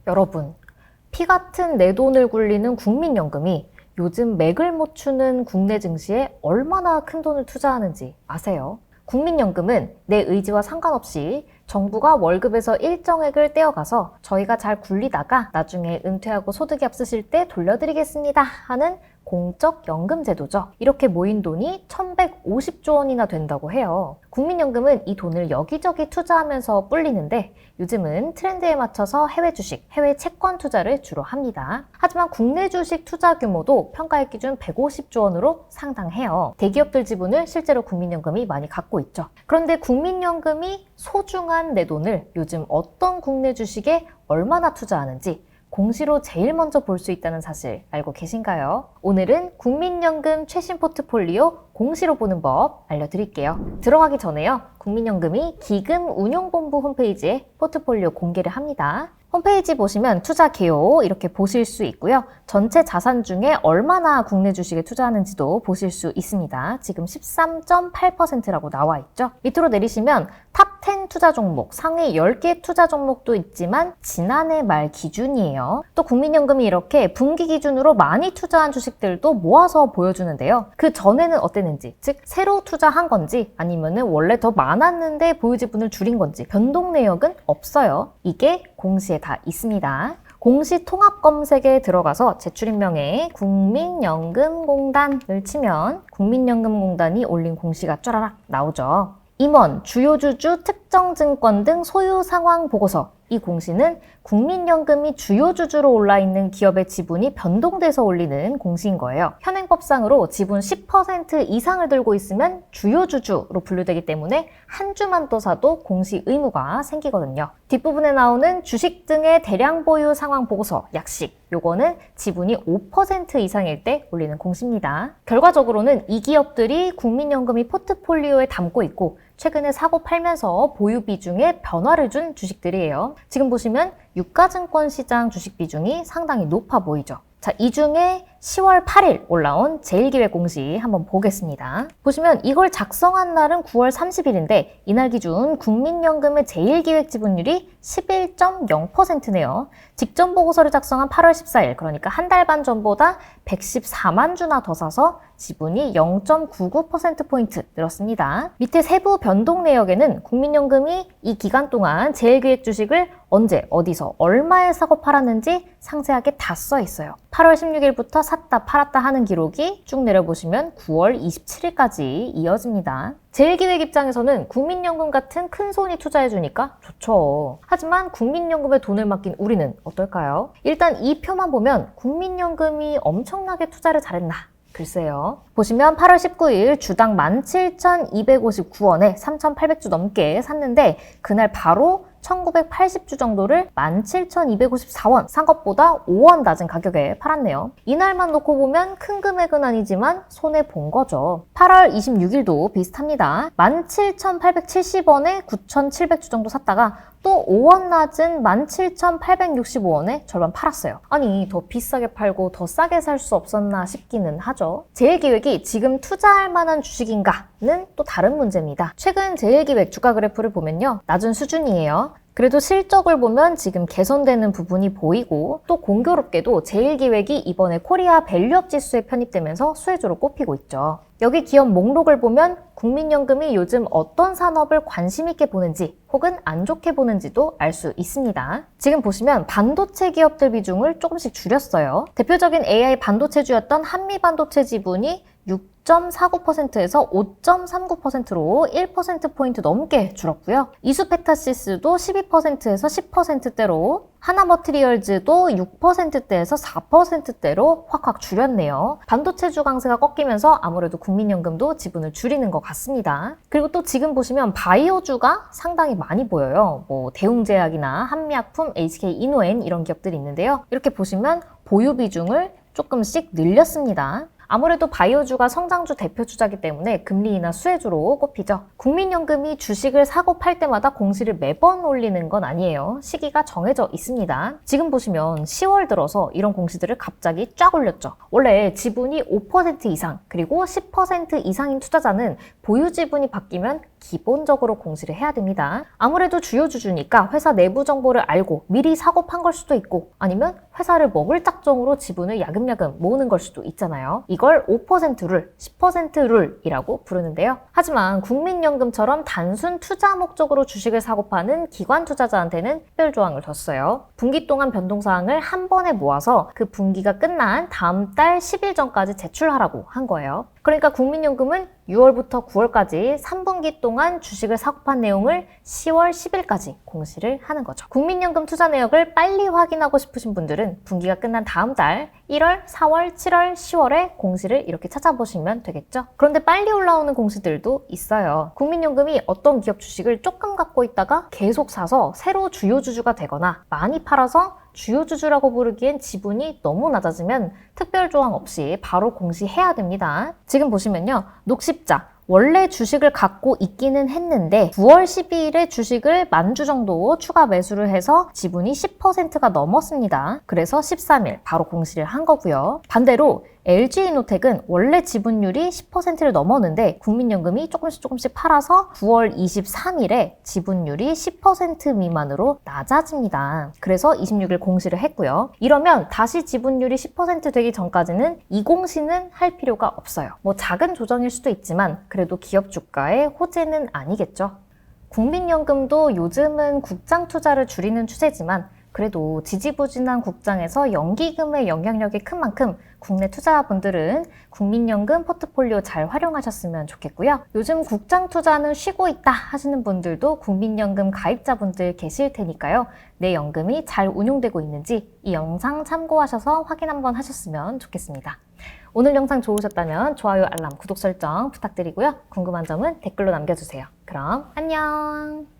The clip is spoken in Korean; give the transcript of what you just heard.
여러분, 피 같은 내 돈을 굴리는 국민연금이 요즘 맥을 못 추는 국내 증시에 얼마나 큰 돈을 투자하는지 아세요? 국민연금은 내 의지와 상관없이 정부가 월급에서 일정액을 떼어가서 저희가 잘 굴리다가 나중에 은퇴하고 소득이 없으실 때 돌려드리겠습니다 하는 공적 연금 제도죠. 이렇게 모인 돈이 1150조 원이나 된다고 해요. 국민연금은 이 돈을 여기저기 투자하면서 불리는데 요즘은 트렌드에 맞춰서 해외 주식, 해외 채권 투자를 주로 합니다. 하지만 국내 주식 투자 규모도 평가액 기준 150조 원으로 상당해요. 대기업들 지분을 실제로 국민연금이 많이 갖고 있죠. 그런데 국민연금이 소중한 내 돈을 요즘 어떤 국내 주식에 얼마나 투자하는지 공시로 제일 먼저 볼 수 있다는 사실 알고 계신가요? 오늘은 국민연금 최신 포트폴리오 공시로 보는 법 알려드릴게요. 들어가기 전에요. 국민연금이 기금운용본부 홈페이지에 포트폴리오 공개를 합니다. 홈페이지 보시면 투자 개요 이렇게 보실 수 있고요. 전체 자산 중에 얼마나 국내 주식에 투자하는지도 보실 수 있습니다. 지금 13.8%라고 나와 있죠. 밑으로 내리시면 탑 10 투자 종목, 상위 10개 투자 종목도 있지만 지난해 말 기준이에요. 또 국민연금이 이렇게 분기 기준으로 많이 투자한 주식들도 모아서 보여주는데요. 그 전에는 어땠는지, 즉 새로 투자한 건지 아니면 원래 더 많았는데 보유 지분을 줄인 건지 변동 내역은 없어요. 이게 공시에 다 있습니다. 공시 통합 검색에 들어가서 제출인명에 국민연금공단을 치면 국민연금공단이 올린 공시가 쫘라락 나오죠. 임원, 주요주주, 특정증권 등 소유 상황 보고서. 이 공시는 국민연금이 주요주주로 올라있는 기업의 지분이 변동돼서 올리는 공시인 거예요. 현행법상으로 지분 10% 이상을 들고 있으면 주요주주로 분류되기 때문에 한 주만 더 사도 공시 의무가 생기거든요. 뒷부분에 나오는 주식 등의 대량 보유 상황 보고서, 약식. 요거는 지분이 5% 이상일 때 올리는 공시입니다. 결과적으로는 이 기업들이 국민연금이 포트폴리오에 담고 있고 최근에 사고 팔면서 보유 비중에 변화를 준 주식들이에요. 지금 보시면 유가증권 시장 주식 비중이 상당히 높아 보이죠. 자, 이 중에 10월 8일 올라온 제일기획 공시 한번 보겠습니다. 보시면 이걸 작성한 날은 9월 30일인데 이날 기준 국민연금의 제일기획 지분율이 11.0%네요. 직전 보고서를 작성한 8월 14일, 그러니까 한 달 반 전보다 114만 주나 더 사서 지분이 0.99%포인트 늘었습니다. 밑에 세부 변동 내역에는 국민연금이 이 기간 동안 제일기획 주식을 언제, 어디서, 얼마에 사고 팔았는지 상세하게 다 써 있어요. 8월 16일부터 샀다 팔았다 하는 기록이 쭉 내려보시면 9월 27일까지 이어집니다. 제일기획 입장에서는 국민연금 같은 큰 손이 투자해주니까 좋죠. 하지만 국민연금에 돈을 맡긴 우리는 어떨까요? 일단 이 표만 보면 국민연금이 엄청나게 투자를 잘했나? 글쎄요. 보시면 8월 19일 주당 17,259원에 3,800주 넘게 샀는데 그날 바로 1980주 정도를 17,254원 산 것보다 5원 낮은 가격에 팔았네요. 이날만 놓고 보면 큰 금액은 아니지만 손해본 거죠. 8월 26일도 비슷합니다. 17,870원에 9,700주 정도 샀다가 또 5원 낮은 17,865원에 절반 팔았어요. 아니, 더 비싸게 팔고 더 싸게 살 수 없었나 싶기는 하죠. 제일기획이 지금 투자할 만한 주식인가는 또 다른 문제입니다. 최근 제일기획 주가 그래프를 보면요, 낮은 수준이에요. 그래도 실적을 보면 지금 개선되는 부분이 보이고 또 공교롭게도 제일기획이 이번에 코리아 밸류업 지수에 편입되면서 수혜주로 꼽히고 있죠. 여기 기업 목록을 보면 국민연금이 요즘 어떤 산업을 관심 있게 보는지 혹은 안 좋게 보는지도 알 수 있습니다. 지금 보시면 반도체 기업들 비중을 조금씩 줄였어요. 대표적인 AI 반도체주였던 한미반도체 지분이 6.49%에서 5.39%로 1%포인트 넘게 줄었고요. 이수페타시스도 12%에서 10%대로, 하나머티리얼즈도 6%대에서 4%대로 확확 줄였네요. 반도체주 강세가 꺾이면서 아무래도 국민연금도 지분을 줄이는 것 같습니다. 그리고 또 지금 보시면 바이오주가 상당히 많이 보여요. 뭐 대웅제약이나 한미약품, HK이노엔 이런 기업들이 있는데요. 이렇게 보시면 보유 비중을 조금씩 늘렸습니다. 아무래도 바이오주가 성장주 대표 주자이기 때문에 금리 인하 수혜주로 꼽히죠. 국민연금이 주식을 사고 팔 때마다 공시를 매번 올리는 건 아니에요. 시기가 정해져 있습니다. 지금 보시면 10월 들어서 이런 공시들을 갑자기 쫙 올렸죠. 원래 지분이 5% 이상 그리고 10% 이상인 투자자는 보유 지분이 바뀌면 기본적으로 공시를 해야 됩니다. 아무래도 주요주주니까 회사 내부 정보를 알고 미리 사고 판 걸 수도 있고 아니면 회사를 먹을 작정으로 지분을 야금야금 모으는 걸 수도 있잖아요. 이걸 5% 룰, 10% 룰이라고 부르는데요. 하지만 국민연금처럼 단순 투자 목적으로 주식을 사고 파는 기관 투자자한테는 특별조항을 뒀어요. 분기 동안 변동사항을 한 번에 모아서 그 분기가 끝난 다음 달 10일 전까지 제출하라고 한 거예요. 그러니까 국민연금은 6월부터 9월까지 3분기 동안 주식을 사고 판 내용을 10월 10일까지 공시를 하는 거죠. 국민연금 투자 내역을 빨리 확인하고 싶으신 분들은 분기가 끝난 다음 달 1월, 4월, 7월, 10월에 공시를 이렇게 찾아보시면 되겠죠. 그런데 빨리 올라오는 공시들도 있어요. 국민연금이 어떤 기업 주식을 조금 갖고 있다가 계속 사서 새로 주요주주가 되거나 많이 팔아서 주요주주라고 부르기엔 지분이 너무 낮아지면 특별조항 없이 바로 공시해야 됩니다. 지금 보시면요. 녹십자. 원래 주식을 갖고 있기는 했는데 9월 12일에 주식을 만주 정도 추가 매수를 해서 지분이 10%가 넘었습니다. 그래서 13일 바로 공시를 한 거고요. 반대로 LG이노텍은 원래 지분율이 10%를 넘었는데 국민연금이 조금씩 팔아서 9월 23일에 지분율이 10% 미만으로 낮아집니다. 그래서 26일 공시를 했고요. 이러면 다시 지분율이 10% 되기 전까지는 이 공시는 할 필요가 없어요. 뭐 작은 조정일 수도 있지만 그래도 기업 주가의 호재는 아니겠죠. 국민연금도 요즘은 국장 투자를 줄이는 추세지만 그래도 지지부진한 국장에서 연기금의 영향력이 큰 만큼 국내 투자분들은 국민연금 포트폴리오 잘 활용하셨으면 좋겠고요. 요즘 국장 투자는 쉬고 있다 하시는 분들도 국민연금 가입자분들 계실 테니까요. 내 연금이 잘 운용되고 있는지 이 영상 참고하셔서 확인 한번 하셨으면 좋겠습니다. 오늘 영상 좋으셨다면 좋아요, 알람, 구독 설정 부탁드리고요. 궁금한 점은 댓글로 남겨주세요. 그럼 안녕!